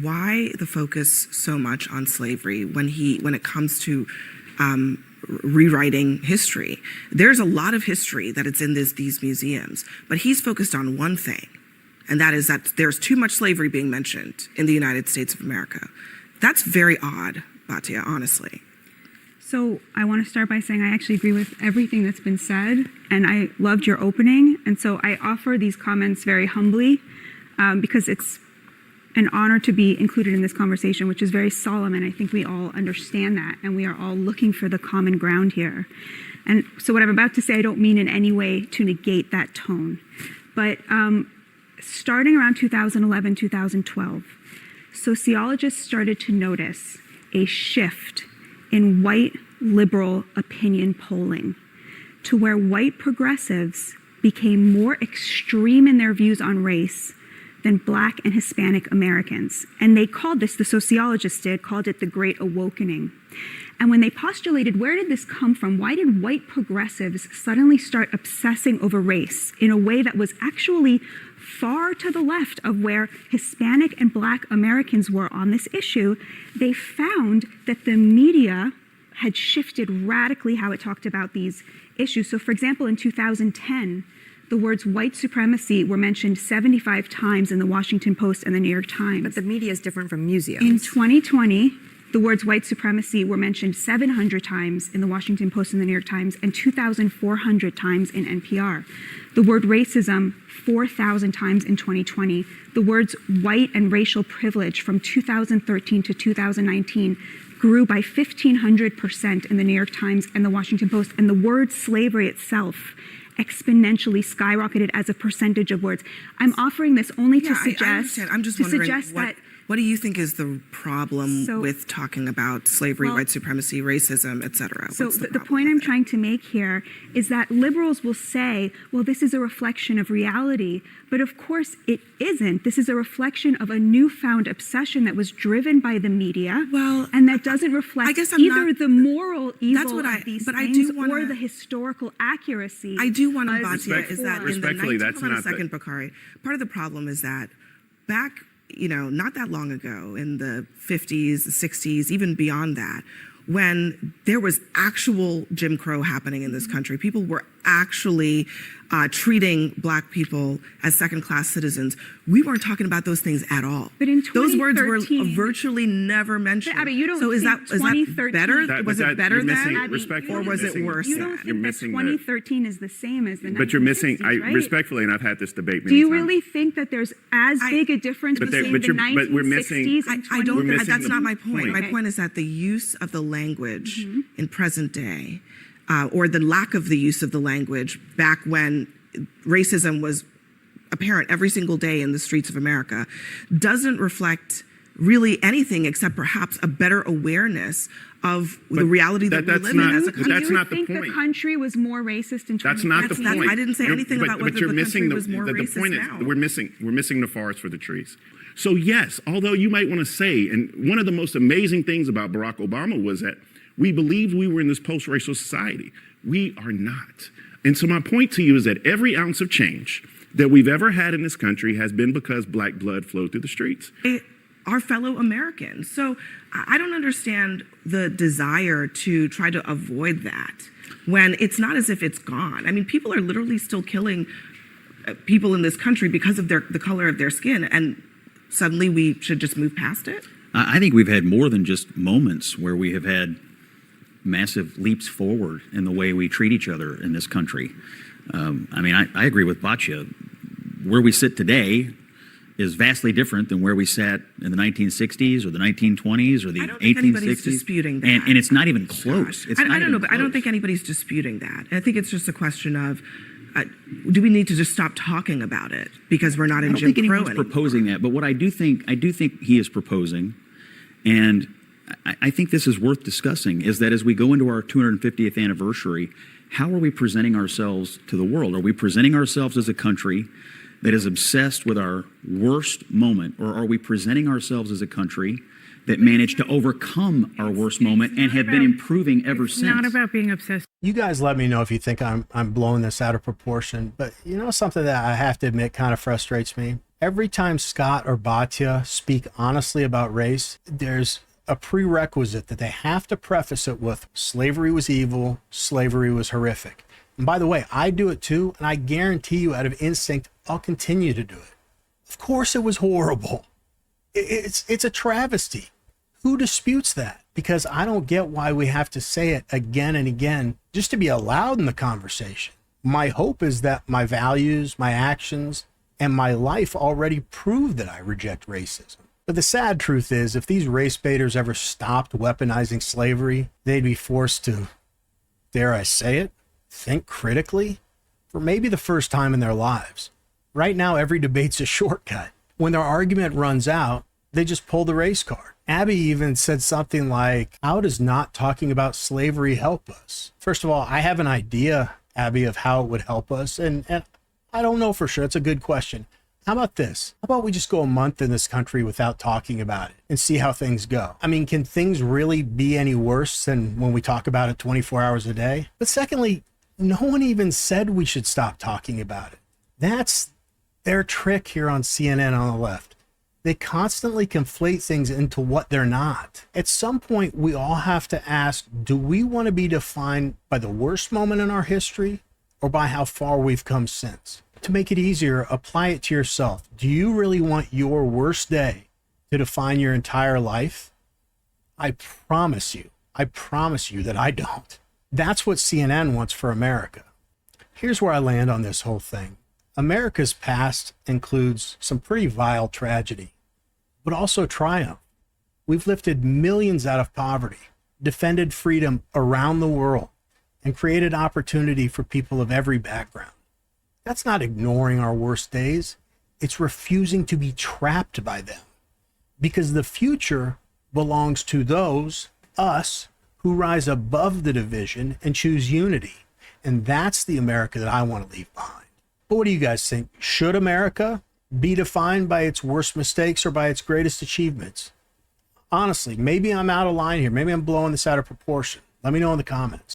Why the focus so much on slavery when it comes to rewriting history? There's a lot of history that it's in these museums, but he's focused on one thing, and that is that there's too much slavery being mentioned in the United States of America. That's very odd, Batya, honestly. So I want to start by saying I actually agree with everything that's been said, and I loved your opening, and so I offer these comments very humbly because it's an honor to be included in this conversation, which is very solemn, and I think we all understand that, and we are all looking for the common ground here. And so what I'm about to say, I don't mean in any way to negate that tone, but starting around 2011, 2012, sociologists started to notice a shift in white liberal opinion polling to where white progressives became more extreme in their views on race than Black and Hispanic Americans. And they called this, the sociologists called it the Great Awakening. And when they postulated, where did this come from? Why did white progressives suddenly start obsessing over race in a way that was actually far to the left of where Hispanic and Black Americans were on this issue? They found that the media had shifted radically how it talked about these issues. So for example, in 2010, the words white supremacy were mentioned 75 times in the Washington Post and the New York Times. But the media is different from museums. In 2020, the words white supremacy were mentioned 700 times in the Washington Post and the New York Times and 2,400 times in NPR. The word racism, 4,000 times in 2020. The words white and racial privilege from 2013 to 2019 grew by 1,500% in the New York Times and the Washington Post. And the word slavery itself exponentially skyrocketed as a percentage of words. I'm offering this only to suggest. I understand. I'm just wondering what do you think is the problem with talking about slavery, white supremacy, racism, et cetera? So the point I'm trying to make here is that liberals will say, well, this is a reflection of reality. But of course it isn't. This is a reflection of a newfound obsession that was driven by the media. And that doesn't reflect either the moral evil of these things or the historical accuracy. I do want to, Batya, is that respectfully, hold on a second, Bakari. Part of the problem is that back, not that long ago, in the 50s, 60s, even beyond that, when there was actual Jim Crow happening in this country, people were actually treating Black people as second-class citizens. We weren't talking about those things at all. But in 2013, those words were virtually never mentioned. Abby, you don't is that better? Was it better than, or was it worse than? You don't think that 2013 is the same as the 1960s, But you're missing, right? respectfully, and I've had this debate many times. Do you really think that there's as big a difference between the 1960s and 2013? I don't think that's not my point. My point is that the use of the language in present day, or the lack of the use of the language back when racism was apparent every single day in the streets of America, doesn't reflect really anything except perhaps a better awareness of the reality that we live in as a country. That's not the point. Do you think the country was more racist in 2013? That's not the point. I didn't say anything about whether the country was more racist point now. Is we're missing the forest for the trees. So yes, although you might want to say, and one of the most amazing things about Barack Obama was that we believed we were in this post-racial society. We are not. And so my point to you is that every ounce of change that we've ever had in this country has been because Black blood flowed through the streets. Our fellow Americans. So I don't understand the desire to try to avoid that when it's not as if it's gone. I mean, people are literally still killing people in this country because of the color of their skin, and suddenly we should just move past it? I think we've had more than just moments where we have had massive leaps forward in the way we treat each other in this country. I mean, I agree with Batya. Where we sit today is vastly different than where we sat in the 1960s or the 1920s or the 1860s. I don't think anybody's disputing that. And it's not even close. I don't know, but I don't think anybody's disputing that. I think it's just a question of, do we need to just stop talking about it because we're not in Jim Crow anymore? I don't think anyone's proposing that, but what I do think he is proposing, and I think this is worth discussing, is that as we go into our 250th anniversary, how are we presenting ourselves to the world? Are we presenting ourselves as a country that is obsessed with our worst moment, or are we presenting ourselves as a country that managed to overcome our worst moment and have been improving ever since? It's not about being obsessed. You guys let me know if you think I'm blowing this out of proportion, but you know something that I have to admit kind of frustrates me? Every time Scott or Batya speak honestly about race, there's a prerequisite that they have to preface it with slavery was evil, slavery was horrific. And by the way, I do it too, and I guarantee you out of instinct, I'll continue to do it. Of course it was horrible. It's a travesty. Who disputes that? Because I don't get why we have to say it again and again just to be allowed in the conversation. My hope is that my values, my actions, and my life already prove that I reject racism. But the sad truth is, if these race baiters ever stopped weaponizing slavery, they'd be forced to, dare I say it, think critically for maybe the first time in their lives. Right now, every debate's a shortcut. When their argument runs out, they just pull the race card. Abby even said something like, how does not talking about slavery help us? First of all, I have an idea, Abby, of how it would help us, and I don't know for sure. It's a good question. How about this? How about we just go a month in this country without talking about it and see how things go? I mean, can things really be any worse than when we talk about it 24 hours a day? But secondly, no one even said we should stop talking about it. That's their trick here on CNN on the left. They constantly conflate things into what they're not. At some point, we all have to ask, do we want to be defined by the worst moment in our history or by how far we've come since? To make it easier, apply it to yourself. Do you really want your worst day to define your entire life? I promise you that I don't. That's what CNN wants for America. Here's where I land on this whole thing. America's past includes some pretty vile tragedy, but also triumph. We've lifted millions out of poverty, defended freedom around the world, and created opportunity for people of every background. That's not ignoring our worst days. It's refusing to be trapped by them. Because the future belongs to those, us, who rise above the division and choose unity. And that's the America that I want to leave behind. But what do you guys think? Should America be defined by its worst mistakes or by its greatest achievements? Honestly, maybe I'm out of line here. Maybe I'm blowing this out of proportion. Let me know in the comments.